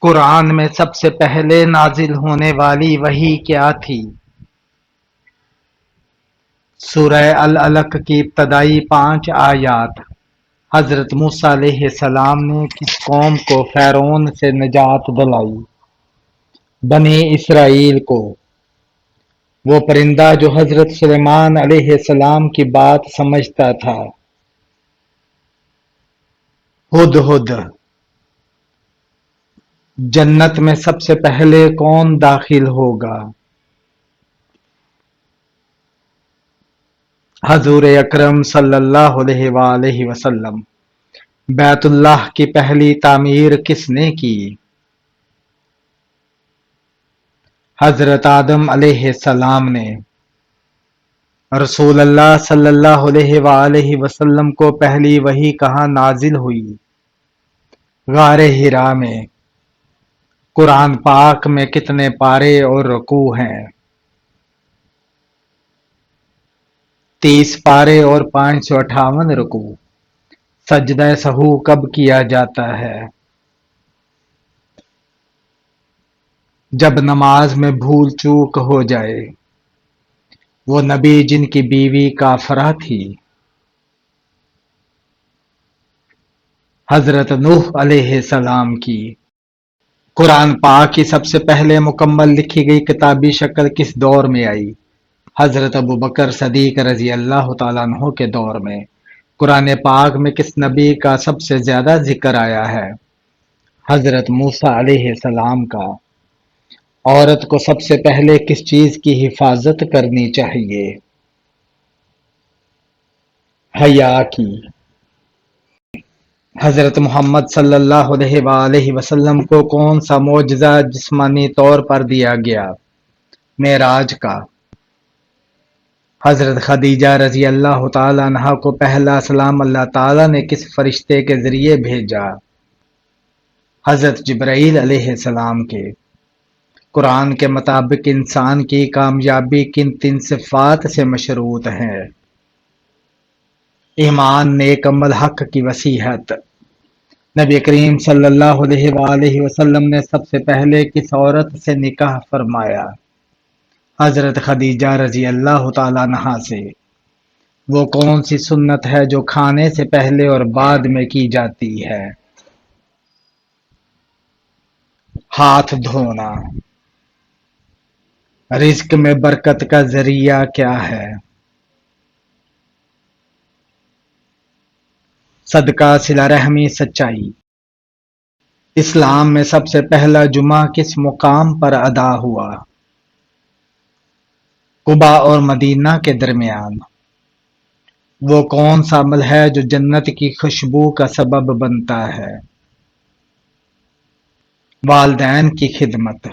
قرآن میں سب سے پہلے نازل ہونے والی وحی کیا تھی؟ سورہ العلق کی ابتدائی 5 آیات۔ حضرت موسیٰ علیہ السلام نے کس قوم کو فرعون سے نجات دلائی؟ بنی اسرائیل کو۔ وہ پرندہ جو حضرت سلیمان علیہ السلام کی بات سمجھتا تھا۔ ہدہد۔ جنت میں سب سے پہلے کون داخل ہوگا؟ حضور اکرم صلی اللہ علیہ وآلہ وسلم۔ بیت اللہ کی پہلی تعمیر کس نے کی؟ حضرت آدم علیہ السلام نے۔ رسول اللہ صلی اللہ علیہ وآلہ وسلم کو پہلی وحی کہاں نازل ہوئی؟ غار حرا میں۔ قرآن پاک میں کتنے پارے اور رکوع ہیں؟ 30 پارے اور 558 رکوع۔ سجدہ سہو کب کیا جاتا ہے؟ جب نماز میں بھول چوک ہو جائے۔ وہ نبی جن کی بیوی کافرہ تھی۔ حضرت نوح علیہ السلام کی۔ قرآن پاک کی سب سے پہلے مکمل لکھی گئی کتابی شکل کس دور میں آئی؟ حضرت ابوبکر صدیق رضی اللہ تعالیٰ عنہ کے دور میں۔ قرآن پاک میں کس نبی کا سب سے زیادہ ذکر آیا ہے؟ حضرت موسیٰ علیہ السلام کا۔ عورت کو سب سے پہلے کس چیز کی حفاظت کرنی چاہیے؟ حیا کی۔ حضرت محمد صلی اللہ علیہ وآلہ وسلم کو کون سا معجزہ جسمانی طور پر دیا گیا؟ معراج کا۔ حضرت خدیجہ رضی اللہ تعالیٰ عنہا کو پہلا سلام اللہ تعالیٰ نے کس فرشتے کے ذریعے بھیجا؟ حضرت جبرائیل علیہ السلام کے۔ قرآن کے مطابق انسان کی کامیابی کن 3 صفات سے مشروط ہے؟ ایمان، نیک عمل، حق کی وصیحت۔ نبی کریم صلی اللہ علیہ وآلہ وسلم نے سب سے پہلے کس عورت سے نکاح فرمایا؟ حضرت خدیجہ رضی اللہ تعالیٰ عنہا سے۔ وہ کون سی سنت ہے جو کھانے سے پہلے اور بعد میں کی جاتی ہے؟ ہاتھ دھونا۔ رزق میں برکت کا ذریعہ کیا ہے؟ صدقہ، صلہ رحمی، سچائی۔ اسلام میں سب سے پہلا جمعہ کس مقام پر ادا ہوا؟ قباء اور مدینہ کے درمیان۔ وہ کون سا عمل ہے جو جنت کی خوشبو کا سبب بنتا ہے؟ والدین کی خدمت۔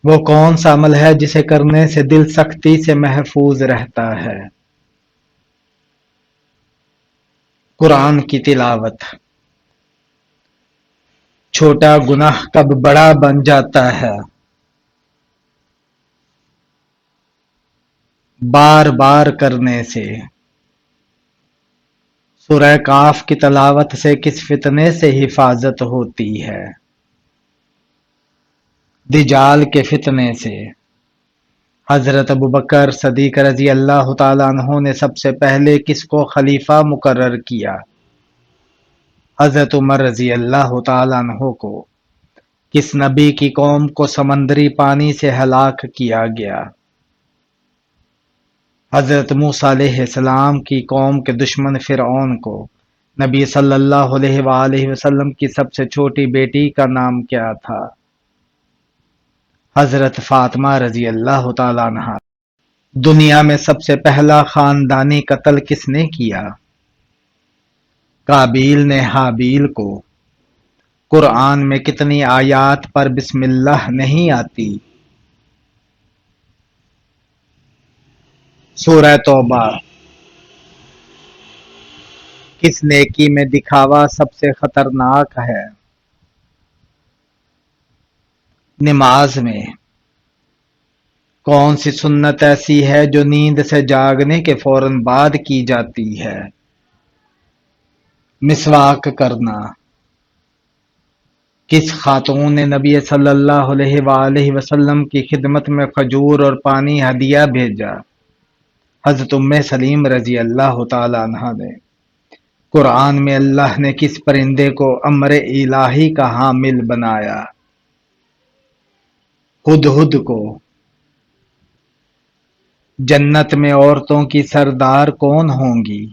وہ کون سا عمل ہے جسے کرنے سے دل سختی سے محفوظ رہتا ہے؟ قرآن کی تلاوت۔ چھوٹا گناہ کب بڑا بن جاتا ہے؟ بار بار کرنے سے۔ سورہ کاف کی تلاوت سے کس فتنے سے حفاظت ہوتی ہے؟ دجال کے فتنے سے۔ حضرت ابوبکر صدیق رضی اللہ تعالیٰ عنہ نے سب سے پہلے کس کو خلیفہ مقرر کیا؟ حضرت عمر رضی اللہ تعالیٰ عنہ کو۔ کس نبی کی قوم کو سمندری پانی سے ہلاک کیا گیا؟ حضرت موسیٰ علیہ السلام کی قوم کے دشمن فرعون کو نبی صلی اللہ علیہ وآلہ وسلم کی سب سے چھوٹی بیٹی کا نام کیا تھا؟ حضرت فاطمہ رضی اللہ تعالیٰ عنہا۔ دنیا میں سب سے پہلا خاندانی قتل کس نے کیا؟ قابیل نے حابیل کو۔ قرآن میں کتنی آیات پر بسم اللہ نہیں آتی؟ سورہ توبہ۔ کس نیکی میں دکھاوا سب سے خطرناک ہے؟ نماز میں۔ کون سی سنت ایسی ہے جو نیند سے جاگنے کے فوراً بعد کی جاتی ہے؟ مسواک کرنا۔ کس خاتون نے نبی صلی اللہ علیہ وآلہ وسلم کی خدمت میں کھجور اور پانی ہدیہ بھیجا؟ حضرت ام سلیم رضی اللہ تعالی عنہا نے۔ قرآن میں اللہ نے کس پرندے کو امر الہی کا حامل بنایا؟ ہدہد کو۔ جنت میں عورتوں کی سردار کون ہوں گی؟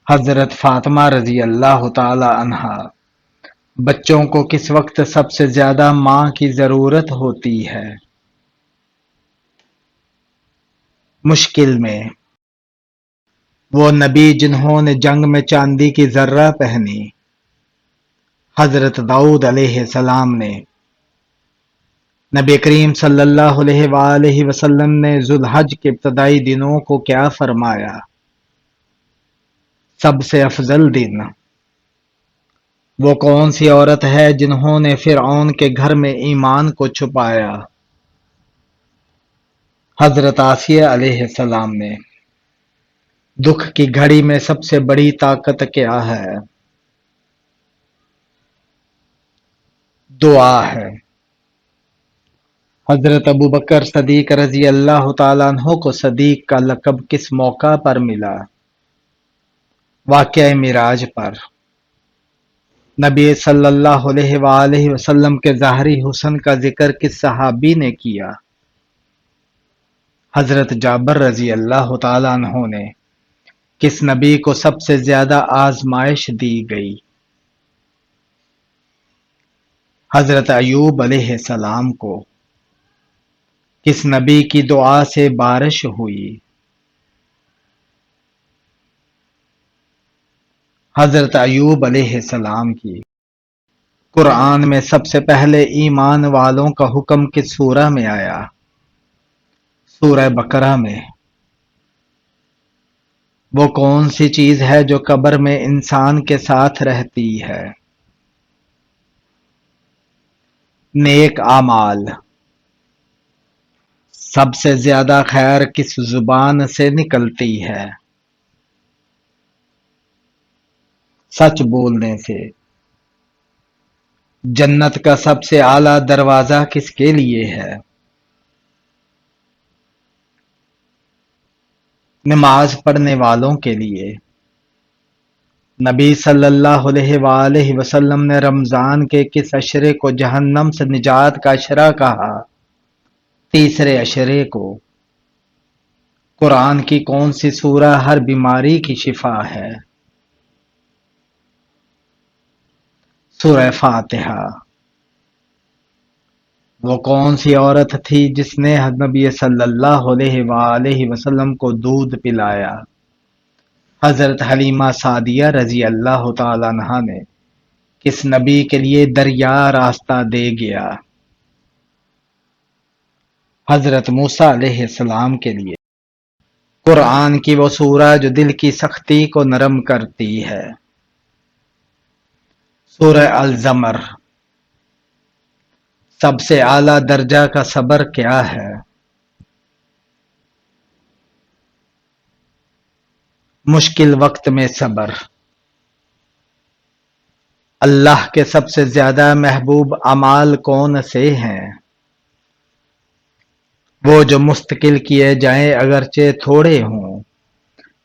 حضرت فاطمہ رضی اللہ تعالی عنہا۔ بچوں کو کس وقت سب سے زیادہ ماں کی ضرورت ہوتی ہے؟ مشکل میں۔ وہ نبی جنہوں نے جنگ میں چاندی کی ذرہ پہنی؟ حضرت داؤد علیہ السلام نے۔ نبی کریم صلی اللہ علیہ وآلہ وسلم نے ذوالحج کے ابتدائی دنوں کو کیا فرمایا؟ سب سے افضل دن۔ وہ کون سی عورت ہے جنہوں نے فرعون کے گھر میں ایمان کو چھپایا؟ حضرت آسیہ علیہ السلام نے۔ دکھ کی گھڑی میں سب سے بڑی طاقت کیا ہے؟ دعا ہے۔ حضرت ابوبکر صدیق رضی اللہ تعالیٰ عنہ کو صدیق کا لقب کس موقع پر ملا؟ واقعہ معراج پر۔ نبی صلی اللہ علیہ وآلہ وسلم کے ظاہری حسن کا ذکر کس صحابی نے کیا؟ حضرت جابر رضی اللہ تعالیٰ عنہ نے۔ کس نبی کو سب سے زیادہ آزمائش دی گئی؟ حضرت ایوب علیہ السلام کو۔ کس نبی کی دعا سے بارش ہوئی؟ حضرت ایوب علیہ السلام کی۔ قرآن میں سب سے پہلے ایمان والوں کا حکم کس سورہ میں آیا؟ سورہ بقرہ میں۔ وہ کون سی چیز ہے جو قبر میں انسان کے ساتھ رہتی ہے؟ نیک اعمال۔ سب سے زیادہ خیر کس زبان سے نکلتی ہے؟ سچ بولنے سے۔ جنت کا سب سے اعلیٰ دروازہ کس کے لیے ہے؟ نماز پڑھنے والوں کے لیے۔ نبی صلی اللہ علیہ وآلہ وسلم نے رمضان کے کس عشرے کو جہنم سے نجات کا عشرہ کہا؟ تیسرے عشرے کو۔ قرآن کی کون سی سورہ ہر بیماری کی شفا ہے؟ سورہ فاتحہ۔ وہ کون سی عورت تھی جس نے نبی صلی اللہ علیہ وآلہ وسلم کو دودھ پلایا؟ حضرت حلیمہ سعدیہ رضی اللہ تعالیٰ عنہا نے۔ کس نبی کے لیے دریا راستہ دے گیا؟ حضرت موسیٰ علیہ السلام کے لیے۔ قرآن کی وہ سورہ جو دل کی سختی کو نرم کرتی ہے؟ سورہ الزمر۔ سب سے اعلیٰ درجہ کا صبر کیا ہے؟ مشکل وقت میں صبر۔ اللہ کے سب سے زیادہ محبوب اعمال کون سے ہیں؟ وہ جو مستقل کیے جائیں اگرچہ تھوڑے ہوں۔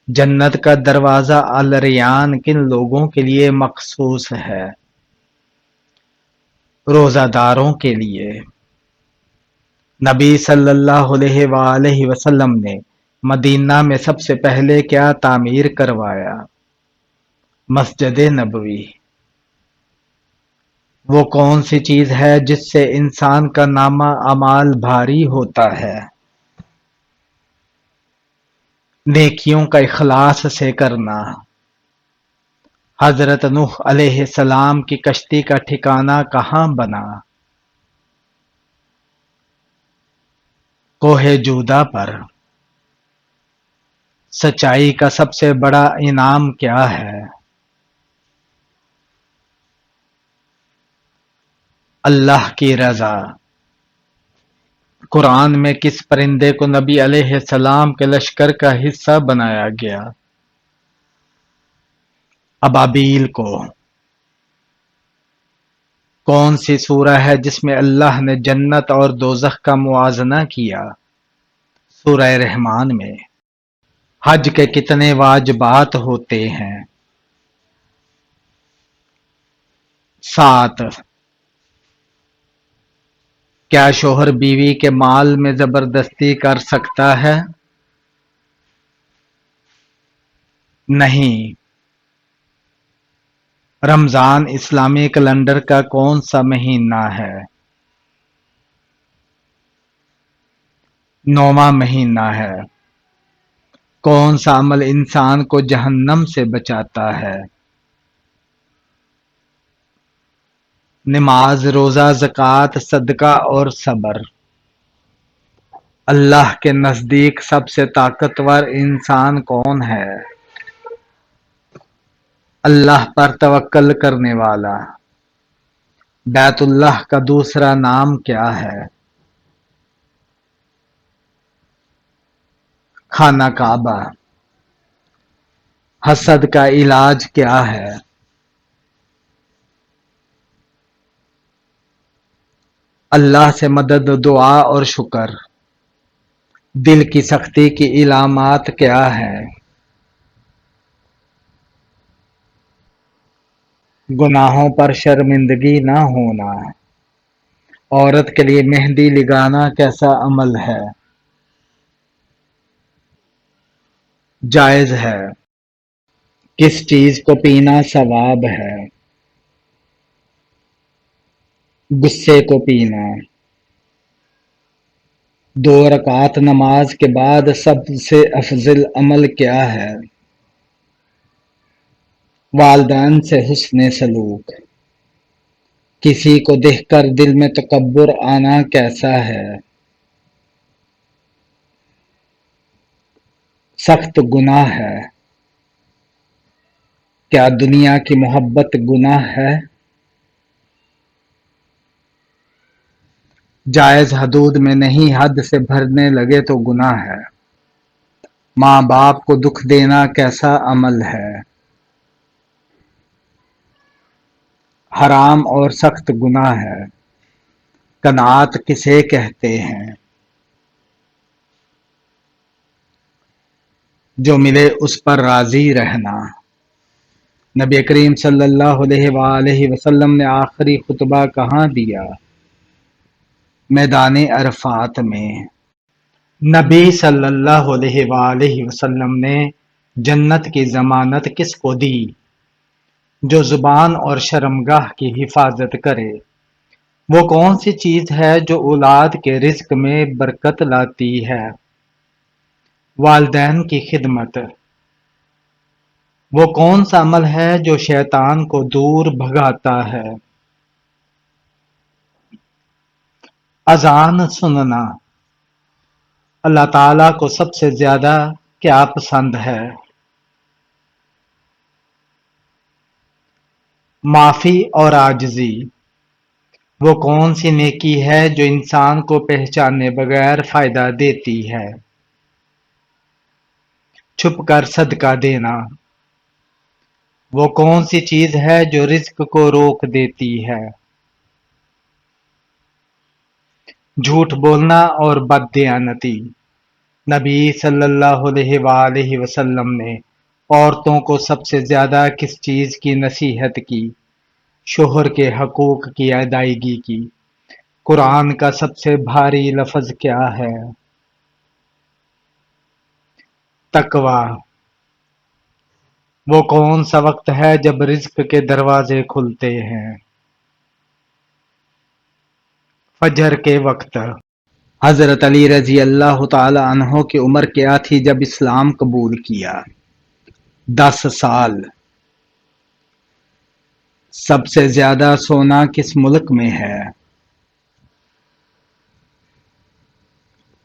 جنت کا دروازہ الریان کن لوگوں کے لیے مخصوص ہے؟ روزہ داروں کے لیے۔ نبی صلی اللہ علیہ وآلہ وسلم نے مدینہ میں سب سے پہلے کیا تعمیر کروایا؟ مسجد نبوی۔ وہ کون سی چیز ہے جس سے انسان کا نامہ اعمال بھاری ہوتا ہے؟ نیکیوں کا اخلاص سے کرنا۔ حضرت نوح علیہ السلام کی کشتی کا ٹھکانہ کہاں بنا؟ کوہ جودہ پر۔ سچائی کا سب سے بڑا انعام کیا ہے؟ اللہ کی رضا۔ قرآن میں کس پرندے کو نبی علیہ السلام کے لشکر کا حصہ بنایا گیا؟ ابابیل کو۔ کون سی سورہ ہے جس میں اللہ نے جنت اور دوزخ کا موازنہ کیا؟ سورہ رحمان میں۔ حج کے کتنے واجبات ہوتے ہیں؟ 7۔ کیا شوہر بیوی کے مال میں زبردستی کر سکتا ہے؟ نہیں۔ رمضان اسلامی کیلنڈر کا کون سا مہینہ ہے؟ 9واں مہینہ ہے۔ کون سا عمل انسان کو جہنم سے بچاتا ہے؟ نماز، روزہ، زکوٰۃ، صدقہ اور صبر۔ اللہ کے نزدیک سب سے طاقتور انسان کون ہے؟ اللہ پر توکل کرنے والا۔ بیت اللہ کا دوسرا نام کیا ہے؟ خانہ کعبہ۔ حسد کا علاج کیا ہے؟ اللہ سے مدد، دعا اور شکر۔ دل کی سختی کی علامات کیا ہیں؟ گناہوں پر شرمندگی نہ ہونا۔ عورت کے لیے مہندی لگانا کیسا عمل ہے؟ جائز ہے۔ کس چیز کو پینا ثواب ہے؟ غصے کو پینا۔ 2 رکعت نماز کے بعد سب سے افضل عمل کیا ہے؟ والدین سے حسن سلوک۔ کسی کو دیکھ کر دل میں تکبر آنا کیسا ہے؟ سخت گناہ ہے۔ کیا دنیا کی محبت گناہ ہے؟ جائز حدود میں نہیں، حد سے بڑھنے لگے تو گناہ ہے۔ ماں باپ کو دکھ دینا کیسا عمل ہے؟ حرام اور سخت گناہ ہے۔ قناعت کسے کہتے ہیں؟ جو ملے اس پر راضی رہنا۔ نبی کریم صلی اللہ علیہ وآلہ وسلم نے آخری خطبہ کہاں دیا؟ میدان عرفات میں۔ نبی صلی اللہ علیہ وآلہ وسلم نے جنت کی ضمانت کس کو دی؟ جو زبان اور شرمگاہ کی حفاظت کرے۔ وہ کون سی چیز ہے جو اولاد کے رزق میں برکت لاتی ہے؟ والدین کی خدمت۔ وہ کون سا عمل ہے جو شیطان کو دور بھگاتا ہے؟ اذان سننا۔ اللہ تعالیٰ کو سب سے زیادہ کیا پسند ہے؟ معافی اور عاجزی۔ وہ کون سی نیکی ہے جو انسان کو پہچانے بغیر فائدہ دیتی ہے؟ چھپ کر صدقہ دینا۔ وہ کون سی چیز ہے جو رزق کو روک دیتی ہے؟ جھوٹ بولنا اور بددیانتی۔ نبی صلی اللہ علیہ وآلہ وسلم نے عورتوں کو سب سے زیادہ کس چیز کی نصیحت کی؟ شوہر کے حقوق کی ادائیگی کی۔ قرآن کا سب سے بھاری لفظ کیا ہے؟ تقویٰ۔ وہ کون سا وقت ہے جب رزق کے دروازے کھلتے ہیں؟ فجر کے وقت۔ حضرت علی رضی اللہ تعالی عنہ کی عمر کیا تھی جب اسلام قبول کیا؟ 10 سال۔ سب سے زیادہ سونا کس ملک میں ہے؟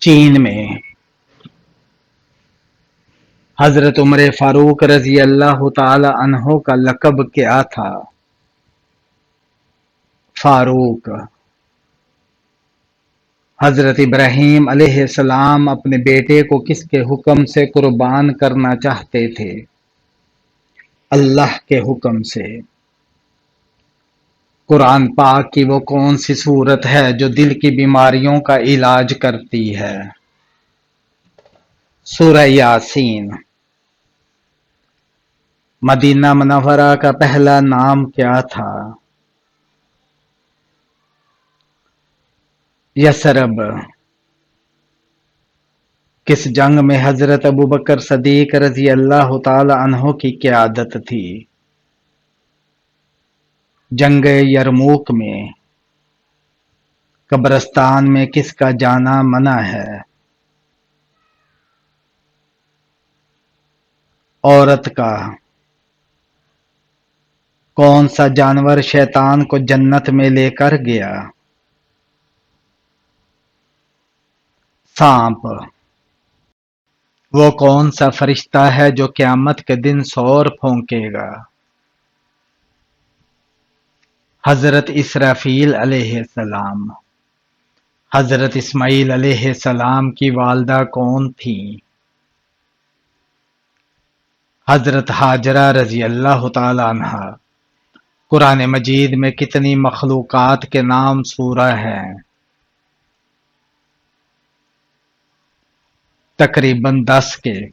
چین میں۔ حضرت عمر فاروق رضی اللہ تعالی عنہ کا لقب کیا تھا؟ فاروق۔ حضرت ابراہیم علیہ السلام اپنے بیٹے کو کس کے حکم سے قربان کرنا چاہتے تھے؟ اللہ کے حکم سے۔ قرآن پاک کی وہ کون سی صورت ہے جو دل کی بیماریوں کا علاج کرتی ہے؟ سورہ یاسین۔ مدینہ منورہ کا پہلا نام کیا تھا؟ یثرب۔ کس جنگ میں حضرت ابوبکر صدیق رضی اللہ تعالی عنہ کی قیادت تھی؟ جنگ یرموک میں۔ قبرستان میں کس کا جانا منع ہے؟ عورت کا۔ کون سا جانور شیطان کو جنت میں لے کر گیا؟ سانپ۔ وہ کون سا فرشتہ ہے جو قیامت کے دن سور پھونکے گا؟ حضرت اسرافیل علیہ السلام۔ حضرت اسماعیل علیہ السلام کی والدہ کون تھیں؟ حضرت ہاجرہ رضی اللہ تعالی عنہا۔ قرآن مجید میں کتنی مخلوقات کے نام سورہ ہیں؟ تقریباً 10 کے۔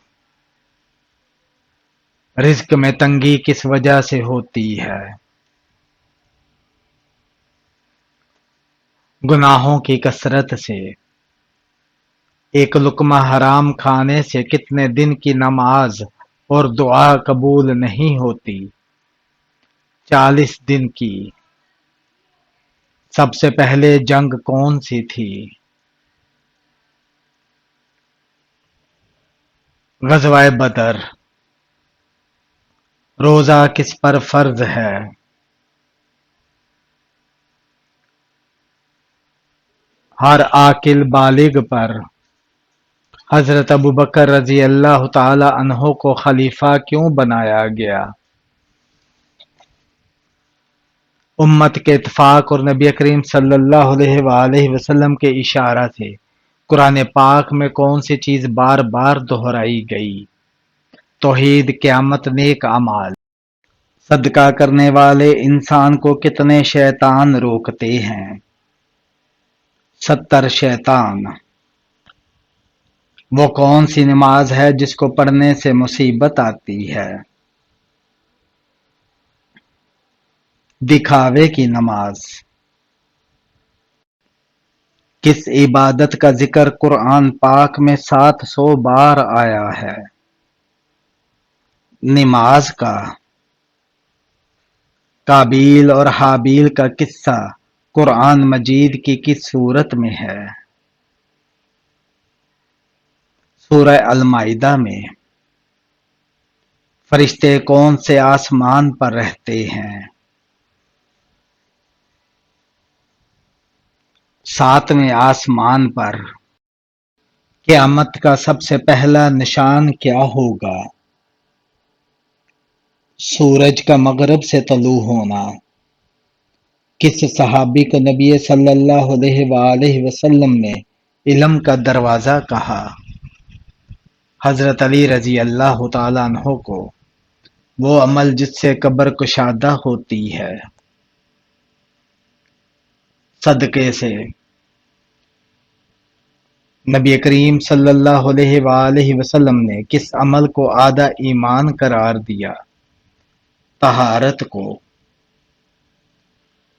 رزق میں تنگی کس وجہ سے ہوتی ہے؟ گناہوں کی کثرت سے۔ ایک لقمہ حرام کھانے سے کتنے دن کی نماز اور دعا قبول نہیں ہوتی؟ 40 دن کی۔ سب سے پہلے جنگ کون سی تھی؟ غزوہ بدر۔ روزہ کس پر فرض ہے؟ ہر عاقل بالغ پر۔ حضرت ابوبکر رضی اللہ تعالی عنہ کو خلیفہ کیوں بنایا گیا؟ امت کے اتفاق اور نبی کریم صلی اللہ علیہ وآلہ وسلم کے اشارہ سے قرآن پاک میں کون سی چیز بار بار دہرائی گئی؟ توحید، قیامت، نیک اعمال۔ صدقہ کرنے والے انسان کو کتنے شیطان روکتے ہیں؟ 70 شیطان۔ وہ کون سی نماز ہے جس کو پڑھنے سے مصیبت آتی ہے؟ دکھاوے کی نماز۔ کس عبادت کا ذکر قرآن پاک میں 700 بار آیا ہے؟ نماز کا۔ قابیل اور حابیل کا قصہ قرآن مجید کی کس سورت میں ہے؟ سورہ المائدہ میں۔ فرشتے کون سے آسمان پر رہتے ہیں؟ 7ویں آسمان پر۔ قیامت کا سب سے پہلا نشان کیا ہوگا؟ سورج کا مغرب سے طلوع ہونا۔ کس صحابی کو نبی صلی اللہ علیہ وآلہ وسلم نے علم کا دروازہ کہا؟ حضرت علی رضی اللہ تعالیٰ عنہ کو۔ وہ عمل جس سے قبر کشادہ ہوتی ہے؟ صدقے سے۔ نبی کریم صلی اللہ علیہ وآلہ وسلم نے کس عمل کو آدھا ایمان قرار دیا؟ طہارت کو۔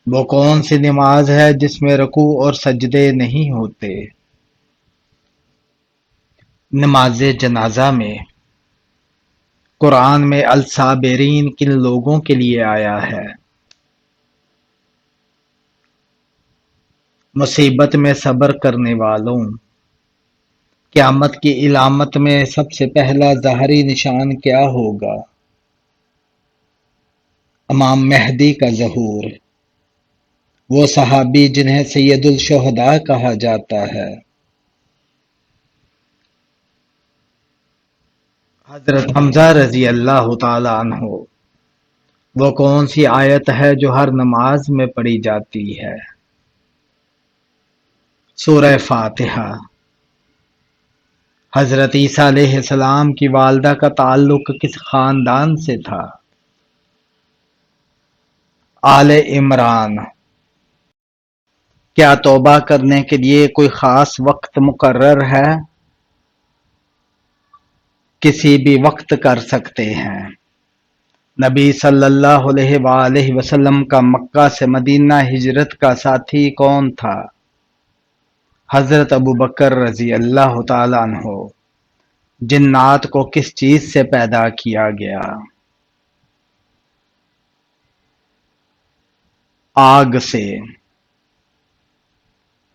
وہ کون سی نماز ہے جس میں رکوع اور سجدے نہیں ہوتے؟ نماز جنازہ میں۔ قرآن میں الصابرین کن لوگوں کے لیے آیا ہے؟ مصیبت میں صبر کرنے والوں۔ قیامت کی علامت میں سب سے پہلا ظاہری نشان کیا ہوگا؟ امام مہدی کا ظہور۔ وہ صحابی جنہیں سید الشہداء کہا جاتا ہے؟ حضرت حمزہ رضی اللہ تعالی عنہ۔ وہ کون سی آیت ہے جو ہر نماز میں پڑھی جاتی ہے؟ سورہ فاتحہ۔ حضرت عیسیٰ علیہ السلام کی والدہ کا تعلق کس خاندان سے تھا؟ آل عمران۔ کیا توبہ کرنے کے لیے کوئی خاص وقت مقرر ہے؟ کسی بھی وقت کر سکتے ہیں۔ نبی صلی اللہ علیہ وآلہ وسلم کا مکہ سے مدینہ ہجرت کا ساتھی کون تھا؟ حضرت ابوبکر رضی اللہ تعالیٰ عنہ۔ جنات کو کس چیز سے پیدا کیا گیا؟ آگ سے۔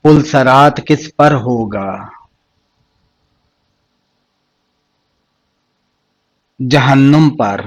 پل صراط کس پر ہوگا؟ جہنم پر۔